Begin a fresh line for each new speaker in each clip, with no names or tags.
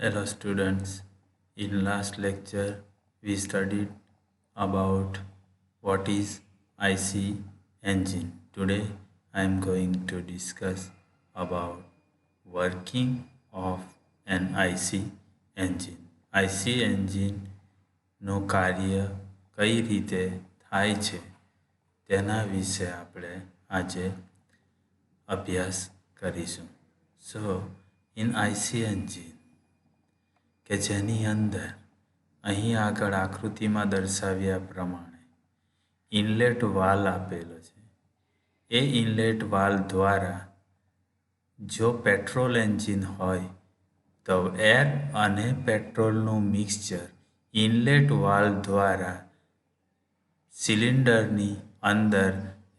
Hello students, in last lecture we studied about what is IC engine. Today I am going to discuss about working of an IC engine. IC engine નું કાર્ય કઈ રીતે થાય છે તેના વિશે આપણે આજે અભ્યાસ કરીશું. સો ઇન IC engine કે જેની અંદર અહીં આગળ આકૃતિમાં દર્શાવ્યા પ્રમાણે ઇનલેટ વાલ્વ આપેલો છે. એ ઇનલેટ વાલ્વ દ્વારા જો પેટ્રોલ એન્જિન હોય તો એર અને પેટ્રોલનું મિક્સચર ઇનલેટ વાલ્વ દ્વારા સિલિન્ડરની અંદર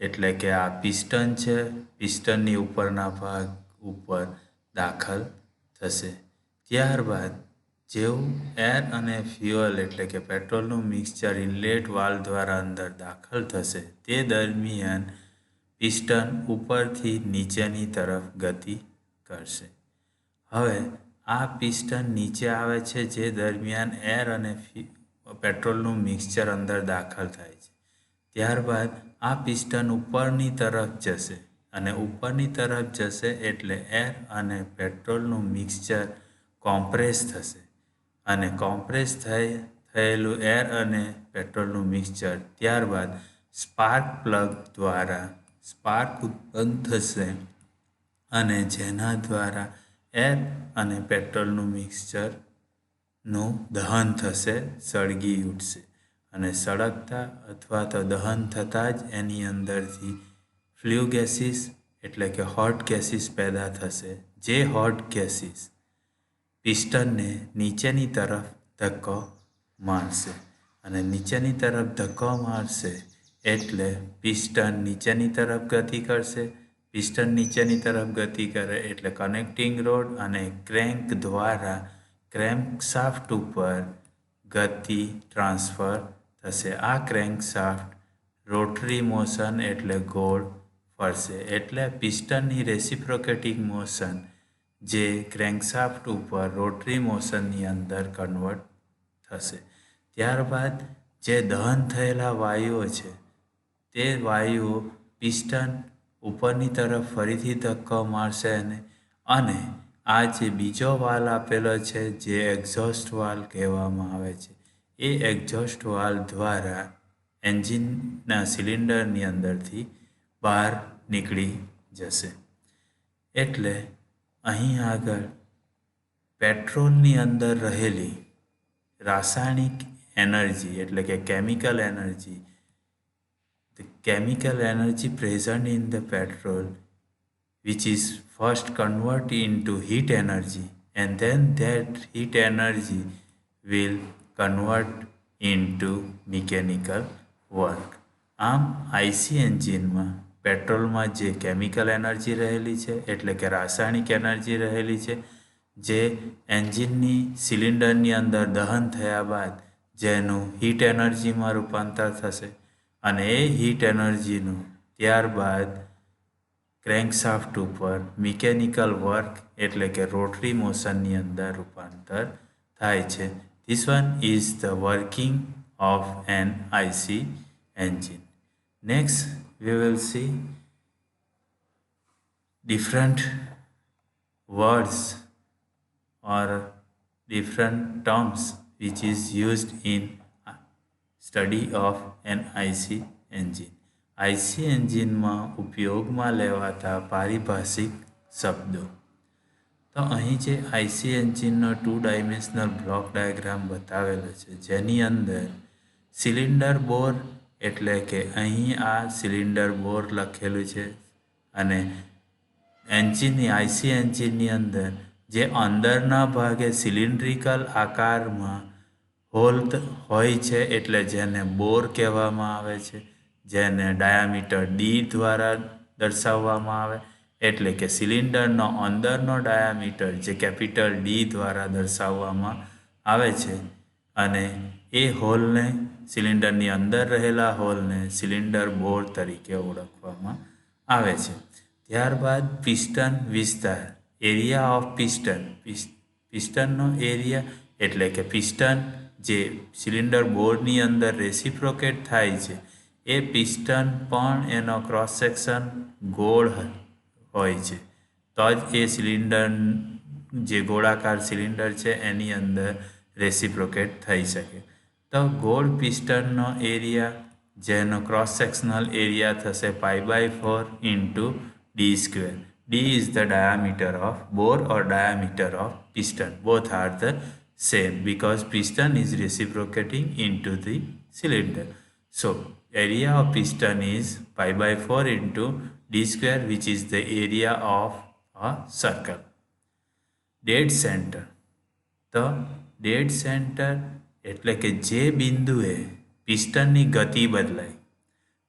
એટલે કે આ પિસ્ટન છે, પિસ્ટનની ઉપરના ભાગ ઉપર દાખલ થશે. ત્યારબાદ જેવું એર અને ફ્યુઅલ એટલે કે પેટ્રોલનું મિક્સચર ઇનલેટ વાલ્વ દ્વારા અંદર દાખલ થશે તે દરમિયાન પિસ્ટન ઉપરથી નીચેની તરફ ગતિ કરશે. હવે આ પિસ્ટન નીચે આવે છે જે દરમિયાન એર અને પેટ્રોલનું મિક્સચર અંદર દાખલ થાય છે. ત્યારબાદ આ પિસ્ટન ઉપરની તરફ જશે અને ઉપરની તરફ જશે એટલે એર અને પેટ્રોલનું મિક્સચર કોમ્પ્રેસ થશે અને કોમ્પ્રેસ થયેલું એર અને પેટ્રોલનું મિક્સચર ત્યારબાદ સ્પાર્ક પ્લગ દ્વારા સ્પાર્ક ઉત્પન્ન થશે અને જેના દ્વારા એર અને પેટ્રોલનું મિક્સચરનું દહન થશે, સળગી ઉઠશે અને સળગતા અથવા તો દહન થતાં જ એની અંદરથી ફ્લ્યુ ગેસીસ એટલે કે હોટ ગેસીસ પેદા થશે. જે હોટ ગેસીસ પિસ્ટનને નીચેની તરફ ધક્કો મારશે અને નીચેની તરફ ધક્કો મારશે એટલે પિસ્ટન નીચેની તરફ ગતિ કરશે. પિસ્ટન નીચેની તરફ ગતિ કરે એટલે કનેક્ટિંગ રોડ અને ક્રેન્ક દ્વારા ક્રેન્કશાફ્ટ ઉપર ગતિ ટ્રાન્સફર થશે. આ ક્રેન્કશાફ્ટ રોટરી મોશન એટલે ગોળ ફરશે એટલે પિસ્ટનની રેસિપ્રોકેટિંગ મોશન જે ક્રેન્કશાફ્ટ ઉપર રોટરી મોશનની અંદર કન્વર્ટ થશે. ત્યારબાદ જે દહન થયેલા વાયુઓ છે તે વાયુઓ પિસ્ટન ઉપરની તરફ ફરીથી ધક્કો મારશે અને આ જે બીજો વાલ્વ આપેલો છે જે એક્ઝોસ્ટ વાલ્વ કહેવામાં આવે છે એ એક્ઝોસ્ટ વાલ્વ દ્વારા એન્જિનના સિલિન્ડરની અંદરથી બહાર નીકળી જશે. એટલે અહીં આગળ પેટ્રોલની અંદર રહેલી રાસાયણિક એનર્જી એટલે કે chemical energy, the chemical energy present in the petrol which is first converted into heat energy and then that heat energy will convert into mechanical work. આમ આઈસી એન્જિનમાં પેટ્રોલમાં જે કેમિકલ એનર્જી રહેલી છે એટલે કે રાસાયણિક એનર્જી રહેલી છે જે એન્જિનની સિલિન્ડરની અંદર દહન થયા બાદ જેનું હીટ એનર્જીમાં રૂપાંતર થશે અને એ હીટ એનર્જીનું ત્યારબાદ ક્રેન્કશાફ્ટ ઉપર મિકેનિકલ વર્ક એટલે કે રોટરી મોશનની અંદર રૂપાંતર થાય છે. This one is the working of an IC engine. Next, we will see different words or different terms which is used in study of an IC engine. IC એન્જિનમાં ઉપયોગમાં લેવાતા પારિભાષિક શબ્દો. તો અહીં જે આઈસી એન્જિનનો 2 ડાયમેન્શનલ બ્લોક ડાયાગ્રામ બતાવેલો છે જેની અંદર સિલિન્ડર બોર એટલે કે અહીં આ સિલિન્ડર બોર લખેલું છે અને એન્જિનની આઈસી એન્જિનની અંદર જે અંદરના ભાગે સિલિન્ડ્રિકલ આકારમાં હોલ હોય છે એટલે જેને બોર કહેવામાં આવે છે, જેને ડાયામીટર ડી દ્વારા દર્શાવવામાં આવે એટલે કે સિલિન્ડરનો અંદરનો ડાયામીટર જે કેપિટલ ડી દ્વારા દર્શાવવામાં આવે છે અને એ હોલને સિલિન્ડરની અંદર રહેલા હોલને સિલિન્ડર બોર તરીકે ઓળખવામાં આવે છે. ત્યારબાદ પિસ્ટન વિસ્તાર એરિયા ઓફ પિસ્ટન પિસ્ટનનો એરિયા એટલે કે પિસ્ટન જે સિલિન્ડર બોરની અંદર રેસિપ્રોકેટ થાય છે એ પિસ્ટન પણ એનો ક્રોસ સેક્શન ગોળ હોય છે તો જ એ સિલિન્ડર જે ગોળાકાર સિલિન્ડર છે એની અંદર રેસિપ્રોકેટ થઈ શકે તો ગોળ પિસ્ટનનો એરિયા જેનો ક્રોસ સેક્શનલ એરિયા થશે π/4 into d square. D is the diameter of bore or diameter of piston. Both are the same because piston is reciprocating into the cylinder. So area of piston is π/4 into d square, which is the area of a circle. Dead center. તો dead centre એટલે કે જે બિંદુએ પિસ્ટનની ગતિ બદલાય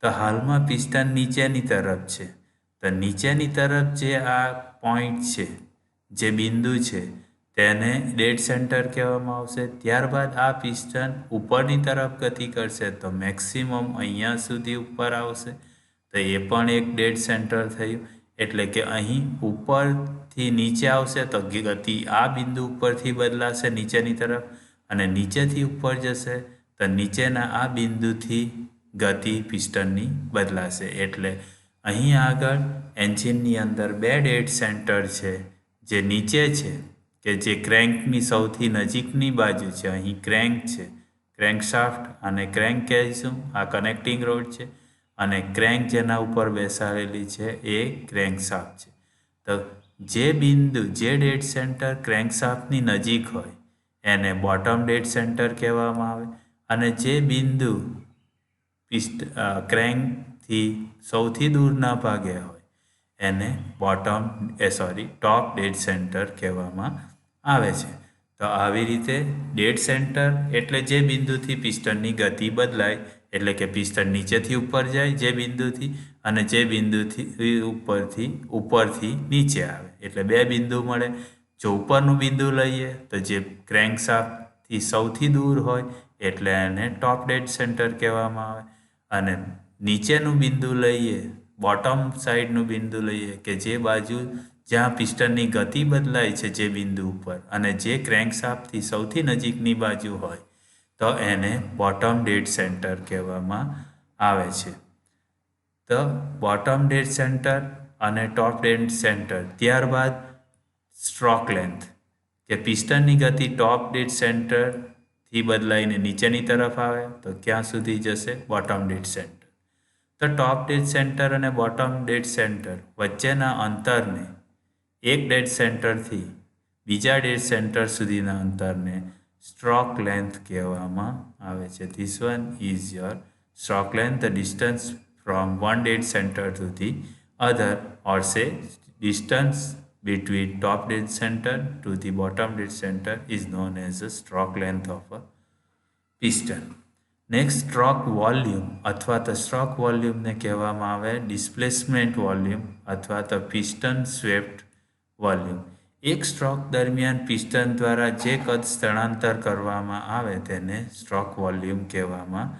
તો હાલમાં piston નીચેની તરફ છે તો નીચેની તરફ જે આ પોઈન્ટ છે જે બિંદુ છે તેને ડેડ સેન્ટર કહેવામાં આવશે. ત્યારબાદ આ પિસ્ટન ઉપરની તરફ ગતિ કરશે તો મેક્સિમમ અહીંયા સુધી ઉપર આવશે તો એ પણ એક ડેડ સેન્ટર થયું. એટલે કે અહીં ઉપરથી નીચે આવશે તો ગતિ આ બિંદુ ઉપરથી બદલાશે નીચેની તરફ અને નીચેથી ઉપર જશે તો નીચેના આ બિંદુથી ગતિ પિસ્ટનની બદલાશે. એટલે અહીં આગળ એન્જિનની અંદર બે ડેડ સેન્ટર છે જે નીચે છે કે જે ક્રેન્કની સૌથી નજીકની બાજુ છે. અહીં ક્રેન્ક છે, ક્રેન્કશાફ્ટ અને ક્રેન્ક કહીશું, આ કનેક્ટિંગ રોડ છે અને ક્રેન્ક જેના ઉપર બેસાડેલી છે એ ક્રેન્કશાફ્ટ છે. તો જે બિંદુ જે ડેડ સેન્ટર ક્રેન્કશાફ્ટની નજીક હોય એને બોટમ ડેડ સેન્ટર કહેવામાં આવે અને જે બિંદુ ક્રેન્કથી સૌથી દૂરના ભાગે હોય એને ટોપ ડેડ સેન્ટર કહેવામાં આવે છે. તો આવી રીતે ડેડ સેન્ટર એટલે જે બિંદુથી પિસ્ટનની ગતિ બદલાય એટલે કે પિસ્ટન નીચેથી ઉપર જાય જે બિંદુથી અને જે બિંદુથી ઉપરથી નીચે આવે એટલે બે બિંદુ મળે. જો ઉપરનું બિંદુ લઈએ તો જે ક્રેન્કશાફ્ટથી સૌથી દૂર હોય એટલે એને ટોપ ડેડ સેન્ટર કહેવામાં આવે અને નીચેનું બિંદુ લઈએ બોટમ સાઈડનું બિંદુ લઈએ કે જે બાજુ જ્યાં પિસ્ટનની ગતિ બદલાય છે જે બિંદુ ઉપર અને જે ક્રેન્કશાફ્ટથી સૌથી નજીકની બાજુ હોય તો એને બોટમ ડેડ સેન્ટર કહેવામાં આવે છે. તો બોટમ ડેડ સેન્ટર અને ટોપ ડેડ સેન્ટર. ત્યારબાદ સ્ટ્રોક લેન્થ કે પિસ્ટનની ગતિ ટોપ ડેડ સેન્ટરથી બદલાઈને નીચેની તરફ આવે તો ક્યાં સુધી જશે? Bottom dead centre. તો ટોપ ડેડ સેન્ટર અને બોટમ ડેડ સેન્ટર વચ્ચેના અંતરને એક ડેડ સેન્ટરથી બીજા ડેડ સેન્ટર સુધીના અંતરને સ્ટ્રોક લેન્થ કહેવામાં આવે છે. This one is your stroke length, the distance from one dead center to the other, or say distance between top dead center to the bottom dead center is known as the stroke length of a piston. Next, stroke volume અથવા તો stroke volume ને કહેવામાં આવે displacement volume અથવા તો piston swept volume. એક stroke દરમિયાન piston દ્વારા જે કદ સ્થળાંતર કરવામાં આવે તેને સ્ટ્રોક વોલ્યુમ કહેવામાં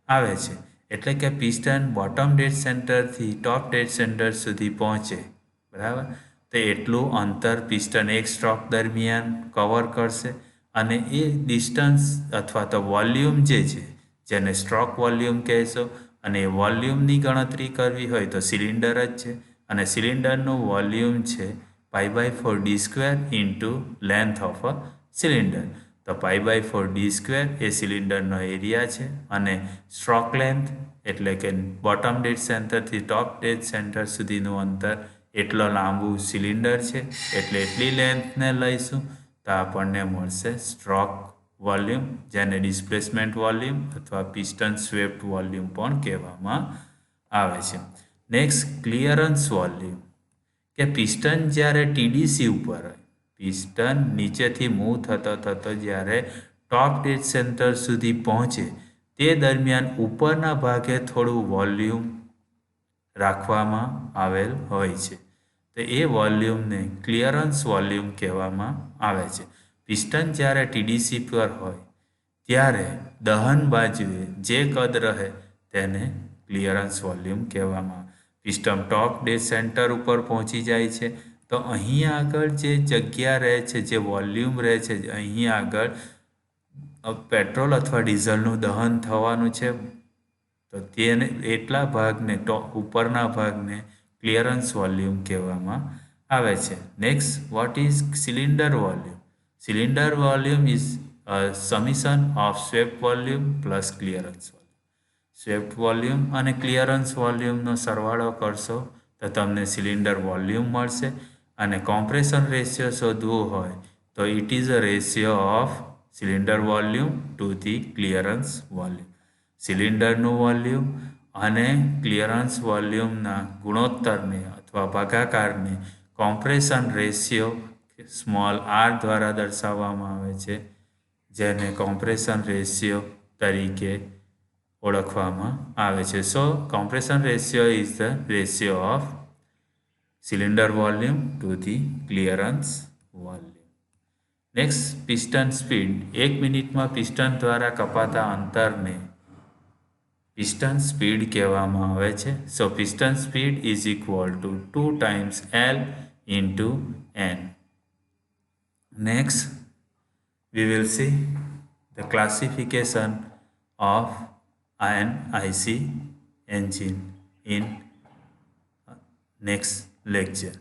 આવે છે. એટલે કે પિસ્ટન બોટમ ડેડ સેન્ટરથી ટોપ ડેડ સેન્ટર સુધી પહોંચે બરાબર તો એટલું અંતર પિસ્ટન એક સ્ટ્રોક દરમિયાન કવર કરશે અને એ ડિસ્ટન્સ અથવા તો વોલ્યુમ જે છે જેને સ્ટ્રોક વોલ્યુમ કહેશો અને એ વોલ્યુમની ગણતરી કરવી હોય તો સિલિન્ડર જ છે અને સિલિન્ડરનું વોલ્યુમ છે π/4 d square into length of a cylinder. તો π/4 d સ્ક્વેર એ સિલિન્ડરનો એરિયા છે અને સ્ટ્રોક લેન્થ એટલે કે બોટમ ડેડ સેન્ટરથી ટોપ ડેડ સેન્ટર સુધીનું અંતર એટલો લાંબુ સિલિન્ડર છે એટલે એટલી લેન્થને લઈશું તો આપણને મળશે સ્ટ્રોક વોલ્યુમ જેને ડિસ્પ્લેસમેન્ટ વોલ્યુમ અથવા પિસ્ટન સ્વેપ્ટ વોલ્યુમ પણ કહેવામાં આવે છે. નેક્સ્ટ, ક્લિયરન્સ વોલ્યુમ કે પિસ્ટન જ્યારે ટીડીસી ઉપર હોય પિસ્ટન નીચેથી મૂવ થતો જ્યારે ટોપ ડેડ સેન્ટર સુધી પહોંચે તે દરમિયાન ઉપરના ભાગે થોડું વોલ્યુમ રાખવામાં આવેલ હોય છે તો એ વોલ્યુમને ક્લિયરન્સ વોલ્યુમ કહેવામાં આવે છે. પિસ્ટન જ્યારે ટીડીસી પર હોય ત્યારે દહન બાજુએ જે કદ રહે તેને ક્લિયરન્સ વોલ્યુમ કહેવામાં આવે. પિસ્ટન ટોપ ડેડ સેન્ટર ઉપર પહોંચી જાય છે તો અહીં આગળ જે જગ્યા રહે છે, જે વોલ્યુમ રહે છે, અહીં આગળ પેટ્રોલ અથવા ડીઝલનું દહન થવાનું છે, તો તેને એટલા ભાગને ઉપરના ભાગને ક્લિયરન્સ વોલ્યુમ કહેવામાં આવે છે. Next, what is cylinder volume? Cylinder volume is summation of swept volume plus clearance volume. Swept volume અને ક્લિયરન્સ વોલ્યુમનો સરવાળો કરશો તો તમને સિલિન્ડર વોલ્યુમ મળશે. અને કોમ્પ્રેશન રેશિયો શોધવું હોય તો it is a ratio of cylinder volume to the clearance volume. સિલિન્ડરનું વોલ્યુમ અને ક્લિયરન્સ વોલ્યુમના ગુણોત્તરને અથવા ભાગાકારને કોમ્પ્રેશન રેશિયો સ્મોલ આર દ્વારા દર્શાવવામાં આવે છે, જેને કોમ્પ્રેશન રેશિયો તરીકે ઓળખવામાં આવે છે. So compression ratio is the ratio of cylinder volume to the clearance volume. Next, piston speed. 1 મિનિટમાં પિસ્ટન દ્વારા કપાતા અંતરને પિસ્ટન સ્પીડ કહેવામાં આવે છે. So piston speed is equal to 2 times L into N. Next, we will see the classification of an IC engine in next lecture.